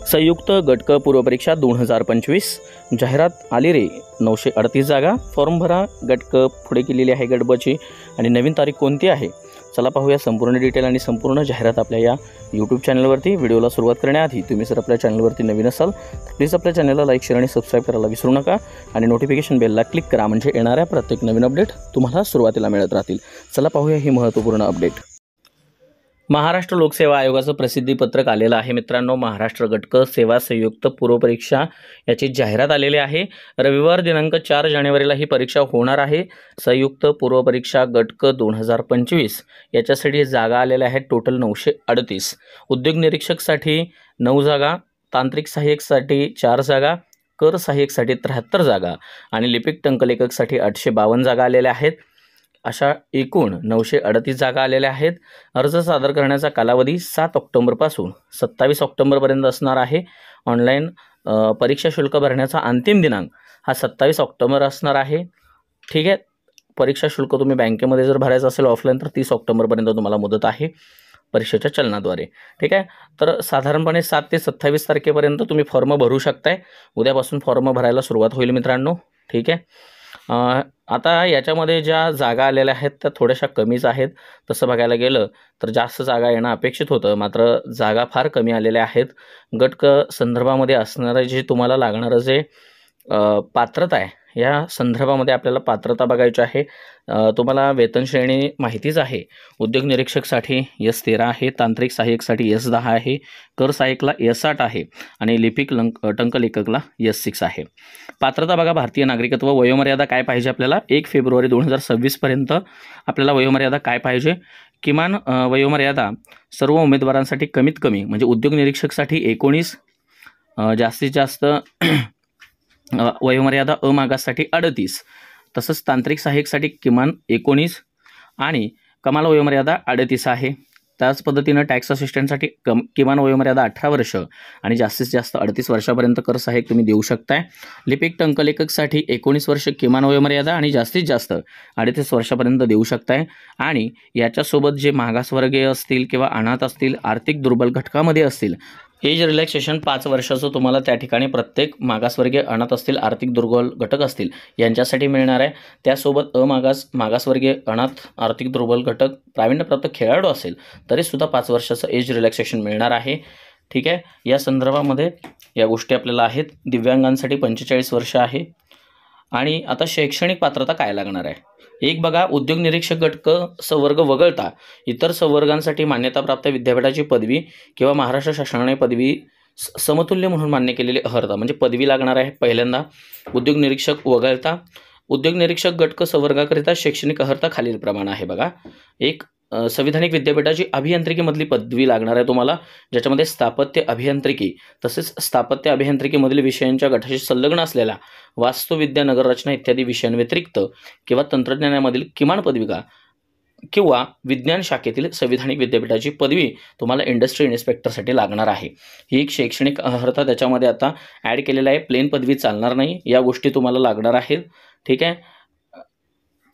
संयुक्त गट क पूर्वपरीक्षा 2025 जाहिरात आली रे. 938 जागा. फॉर्म भरा. गट क पुढे केलेली आहे गट ब ची आणि नवीन तारीख कोणती आहे चला पाहूया संपूर्ण डिटेल आणि संपूर्ण जाहिरात आपल्या या यूट्यूब चॅनलवरती. व्हिडिओला सुरुवात करण्याआधी तुम्ही जर आपल्या चॅनलवरती नवीन असाल तर प्लीज आपल्या चॅनलला लाईक शेअर आणि सबस्क्राईब करायला विसरू नका आणि नोटिफिकेशन बेलला क्लिक करा म्हणजे येणाऱ्या प्रत्येक नवीन अपडेट तुम्हाला सुरुवातीला मिळत राहतील. चला पाहूया ही महत्त्वपूर्ण अपडेट. महाराष्ट्र लोकसेवा आयोगाचं प्रसिद्धीपत्रक आलेलं आहे मित्रांनो. महाराष्ट्र गट क सेवा संयुक्त पूर्वपरीक्षा याची जाहिरात आलेली आहे. रविवार दिनांक 4 जानेवारीला ही परीक्षा होणार आहे. संयुक्त पूर्वपरीक्षा गट क 2025 याच्यासाठी जागा आलेल्या आहेत टोटल 938. उद्योग निरीक्षकसाठी 9 जागा, तांत्रिक सहाय्यकसाठी 4 जागा, कर सहाय्यकसाठी 73 जागा आणि लिपिक टंकलेखकसाठी 852 जागा आलेल्या आहेत. अशा एकूण 938 जागा आलेल्या आहेत. अर्ज सादर करण्याचा कालावधी 7 ऑक्टोबरपासून 27 ऑक्टोबरपर्यंत असणार आहे. ऑनलाईन परीक्षा शुल्क भरण्याचा अंतिम दिनांक हा 27 ऑक्टोबर असणार आहे. ठीक आहे. परीक्षा शुल्क तुम्ही बँकेमध्ये जर भरायचं असेल ऑफलाईन तर 30 ऑक्टोबरपर्यंत तुम्हाला मुदत आहे परीक्षेच्या चलनाद्वारे. ठीक आहे. तर साधारणपणे 7 ते 27 तारखेपर्यंत तुम्ही फॉर्म भरू शकताय. उद्यापासून फॉर्म भरायला सुरुवात होईल मित्रांनो. ठीक आहे. आता याच्यामध्ये ज्या जागा आलेल्या आहेत त्या थोड्याशा कमीच आहेत. तसं बघायला गेलं तर जास्त जागा येणं अपेक्षित होतं, मात्र जागा फार कमी आलेल्या आहेत. गट क संदर्भामध्ये असणारं जे तुम्हाला लागणारं जे पात्रता आहे या संदर्भामध्ये आपल्याला पात्रता बघायची आहे. तुम्हाला वेतन श्रेणी माहितीच आहे. उद्योग निरीक्षकसाठी S13 आहे, तांत्रिक सहाय्यकसाठी S10 आहे, कर सहाय्यकला S8 आहे आणि लिपिक टंकलेखकला S6 आहे. पात्रता बघा, भारतीय नागरिकत्व. वयोमर्यादा काय पाहिजे आपल्याला 1 फेब्रुवारी 2026 पर्यंत आपल्याला वयोमर्यादा काय पाहिजे. किमान वयोमर्यादा सर्व उमेदवारांसाठी कमीत कमी म्हणजे उद्योग निरीक्षकसाठी 19, जास्तीत जास्त वयोमर्यादा अमागाससाठी 38, तसंच तांत्रिक सहाय्यकसाठी किमान 19 आणि कमाल वयोमर्यादा 38 आहे. त्याच पद्धतीनं टॅक्स असिस्टंटसाठी किमान वयोमर्यादा 18 वर्ष आणि जास्तीत जास्त 38 वर्षापर्यंत कर सहाय्यक तुम्ही देऊ शकताय. लिपिक टंकलेखकसाठी 19 वर्ष किमान वयोमर्यादा आणि जास्तीत जास्त 38 वर्षापर्यंत देऊ शकताय. आणि याच्यासोबत जे मागासवर्गीय असतील किंवा अनाथ असतील, आर्थिक दुर्बल घटकामध्ये असतील, एज रिलॅक्सेशन 5 वर्षाचं तुम्हाला त्या ठिकाणी प्रत्येक मागासवर्गीय, अनाथ असतील, आर्थिक दुर्बल घटक असतील यांच्यासाठी मिळणार आहे. त्यासोबत मागासवर्गीय, अनाथ, आर्थिक दुर्बल घटक, प्रावीण्यप्राप्त खेळाडू असेल तरीसुद्धा 5 वर्षाचं एज रिलॅक्सेशन मिळणार आहे. ठीक आहे. या संदर्भामध्ये या गोष्टी आपल्याला आहेत. दिव्यांगांसाठी 45 वर्ष आहे. आणि आता शैक्षणिक पात्रता काय लागणार आहे. एक बघा, उद्योग निरीक्षक गट क संवर्ग वगळता इतर संवर्गांसाठी मान्यताप्राप्त विद्यापीठाची पदवी किंवा महाराष्ट्र शासनाने पदवी समतुल्य म्हणून मान्य केलेली अर्हता म्हणजे पदवी लागणार आहे पहिल्यांदा. उद्योग निरीक्षक वगळता उद्योग निरीक्षक गट क संवर्गाकरिता शैक्षणिक अर्हता खालीलप्रमाणे आहे बघा. एक, संविधानिक विद्यापीठाची अभियांत्रिकीमधली पदवी लागणार आहे तुम्हाला, ज्याच्यामध्ये स्थापत्य अभियांत्रिकी तसेच स्थापत्य अभियांत्रिकीमधील विषयांच्या गटाशी संलग्न असलेल्या वास्तुविद्या, नगररचना इत्यादी विषयांव्यतिरिक्त किंवा तंत्रज्ञानामधील किमान पदविका किंवा विज्ञान शाखेतील संविधानिक विद्यापीठाची पदवी तुम्हाला इंडस्ट्री इन्स्पेक्टरसाठी लागणार आहे. ही एक शैक्षणिक अर्हता त्याच्यामध्ये आता ॲड केलेला आहे. प्लेन पदवी चालणार नाही. या गोष्टी तुम्हाला लागणार आहेत. ठीक आहे.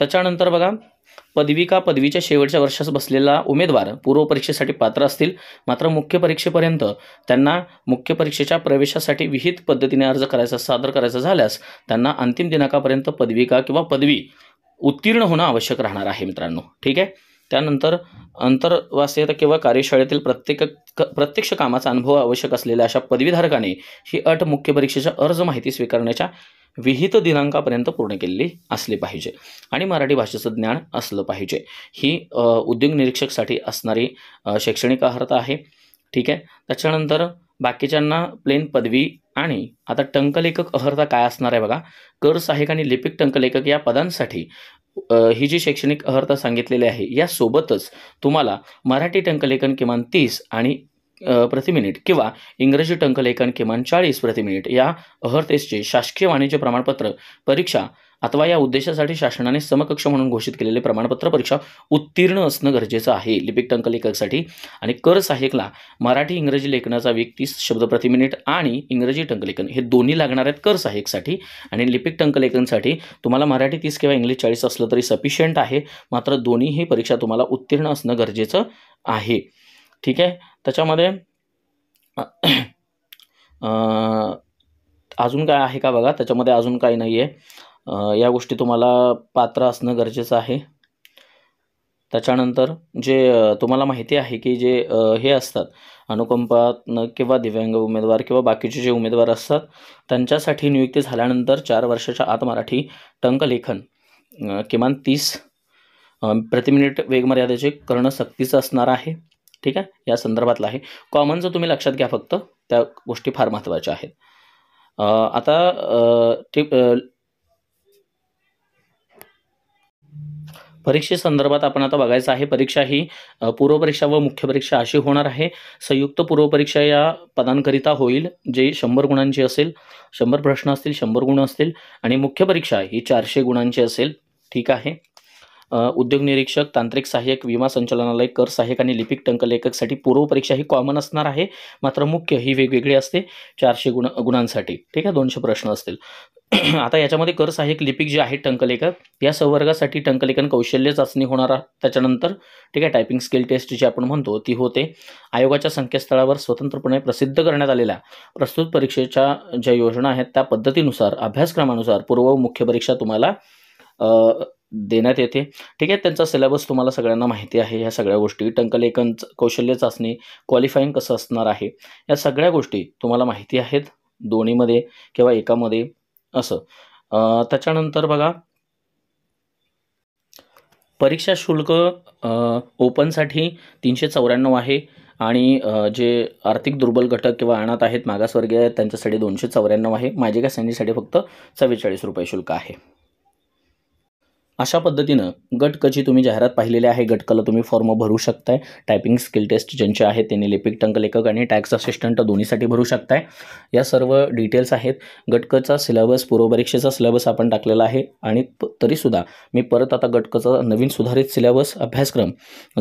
त्याच्यानंतर बघा, पदविका पदवीच्या शेवटच्या वर्षास बसलेला उमेदवार पूर्व परीक्षेसाठी पात्र असतील, मात्र मुख्य परीक्षेपर्यंत त्यांना मुख्य परीक्षेच्या प्रवेशासाठी विहित पद्धतीने अर्ज करायचा, सादर करायचा झाल्यास त्यांना अंतिम दिनांकापर्यंत पदविका किंवा पदवी उत्तीर्ण होणं आवश्यक राहणार आहे मित्रांनो. ठीक आहे. त्यानंतर अंतर्वासिता किंवा कार्यशाळेतील प्रत्यक्ष कामाचा अनुभव आवश्यक असलेल्या अशा पदवीधारकाने ही अट मुख्य परीक्षेच्या अर्ज माहिती स्वीकारण्याच्या विहित दिनांकापर्यंत पूर्ण केलेली असली पाहिजे आणि मराठी भाषेचं ज्ञान असलं पाहिजे. ही उद्योग निरीक्षकसाठी असणारी शैक्षणिक अर्हता आहे. ठीक आहे. त्याच्यानंतर बाकीच्यांना प्लेन पदवी. आणि आता टंकलेखक अर्हता काय असणार आहे बघा. कर सहाय्यक आणि लिपिक टंकलेखक या पदांसाठी ही जी शैक्षणिक अर्हता सांगितलेली आहे यासोबतच तुम्हाला मराठी टंकलेखन किमान 30 आणि प्रति मिनिट किंवा इंग्रजी टंकलेखन किमान 40 प्रति मिनिट या अर्हतेचे शासकीय वाणिज्य प्रमाणपत्र परीक्षा अथवा या उद्देशासाठी शासनाने समकक्ष म्हणून घोषित केलेले प्रमाणपत्र परीक्षा उत्तीर्ण असणं गरजेचं आहे लिपिक टंकलेखकसाठी. आणि कर सहाय्यकला मराठी इंग्रजी लेखनाचा वेग 30 शब्द प्रति मिनिट आणि इंग्रजी टंकलेखन हे दोन्ही लागणार आहेत कर सहाय्यकसाठी. आणि लिपिक टंकलेखनसाठी तुम्हाला मराठी 30 किंवा इंग्लिश 40 असलं तरी सफिशियंट आहे, मात्र दोन्हीही परीक्षा तुम्हाला उत्तीर्ण असणं गरजेचं आहे. ठीक आहे. त्याच्यामध्ये अजून काय आहे का बघा, त्याच्यामध्ये अजून काही नाही आहे. या गोष्टी तुम्हाला पात्र असणं गरजेचं आहे. त्याच्यानंतर जे तुम्हाला माहिती आहे की जे हे असतात अनुकंपात्मक किंवा दिव्यांग उमेदवार किंवा बाकीचे जे उमेदवार असतात त्यांच्यासाठी नियुक्ती झाल्यानंतर 4 वर्षाच्या आत मराठी टंकलेखन किमान 30 प्रति मिनिट वेगमर्यादेचे करणं सक्तीचं असणार आहे. ठीक आहे, या संदर्भातलं आहे. कॉमनचं तुम्ही लक्षात घ्या, फक्त त्या गोष्टी फार महत्त्वाच्या आहेत. आता परीक्षेसंदर्भात आपण आता बघायचं आहे. परीक्षा ही पूर्वपरीक्षा व मुख्य परीक्षा अशी होणार आहे. संयुक्त पूर्वपरीक्षा या पदांकरिता होईल, जे 100 गुणांची असेल. 100 प्रश्न असतील, 100 गुण असतील. आणि मुख्य परीक्षा ही 400 गुणांची असेल. ठीक आहे. उद्योग निरीक्षक, तांत्रिक सहाय्यक, विमा संचालनालय, कर सहाय्यक आणि लिपिक टंकलेखकसाठी पूर्वपरीक्षा ही कॉमन असणार आहे. मात्र मुख्य ही वेगवेगळी असते 400 गुणांसाठी. ठीक आहे, 200 प्रश्न असतील. आता याच्यामध्ये कर सहाय्यक, लिपिक जे आहेत टंकलेखक, या संवर्गासाठी टंकलेखन कौशल्य चाचणी होणार. त्याच्यानंतर ठीक आहे, टायपिंग स्किल टेस्ट जी आपण म्हणतो ती होते. आयोगाच्या संकेतस्थळावर स्वतंत्रपणे प्रसिद्ध करण्यात आलेल्या प्रस्तुत परीक्षेच्या ज्या योजना आहेत त्या पद्धतीनुसार अभ्यासक्रमानुसार पूर्व व मुख्य परीक्षा तुम्हाला देण्यात येते. ठीक आहे, त्यांचा सिलेबस तुम्हाला सगळ्यांना माहिती आहे. ह्या सगळ्या गोष्टी, टंकलेखन कौशल्य चाचणी, क्वालिफाईंग कसं असणार आहे, या सगळ्या गोष्टी तुम्हाला माहिती आहेत, दोन्हीमध्ये किंवा एकामध्ये असं. त्याच्यानंतर बघा, परीक्षा शुल्क ओपनसाठी 394 आहे आणि जे आर्थिक दुर्बल घटक किंवा अनाथ आहेत, मागासवर्गीय आहेत, त्यांच्यासाठी 294 आहे. माझे का सैनिकसाठी फक्त 44 रुपये शुल्क आहे. अशा पद्धतीनं गट क ची तुम्ही जाहिरात पाहिलेली आहे. गट क ला तुम्ही फॉर्म भरू शकताय. टायपिंग स्किल टेस्ट ज्यांचे आहेत त्यांनी लिपिक टंकलेखक आणि टॅक्स असिस्टंट दोन्हीसाठी भरू शकताय. या सर्व डिटेल्स आहेत. गट क चा सिलेबस, पूर्वपरीक्षेचा सिलेबस आपण टाकलेला आहे. आणि तरीसुद्धा मी परत आता गट क चा नवीन सुधारित सिलेबस अभ्यासक्रम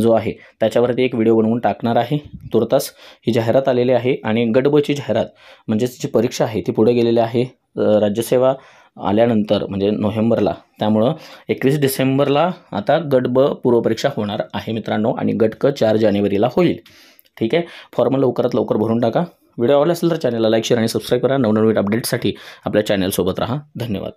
जो आहे त्याच्यावरती एक व्हिडिओ बनवून टाकणार आहे. तुर्तास ही जाहिरात आलेली आहे. आणि गट ब ची जाहिरात म्हणजेच जी परीक्षा आहे ती पुढे गेलेली आहे. राज्यसेवा आल्यानंतर म्हणजे नोव्हेंबरला, त्यामुळं 21 डिसेंबरला आता गट ब पूर्वपरीक्षा होणार आहे मित्रांनो. आणि गट क 4 जानेवारीला होईल. ठीक आहे, फॉर्म लवकरात लवकर भरून टाका. व्हिडिओ आवडला असेल तर चॅनलला लाईक, शेअर आणि सबस्क्राईब करा. नवनवीन अपडेट्ससाठी आपल्या चॅनलसोबत राहा. धन्यवाद.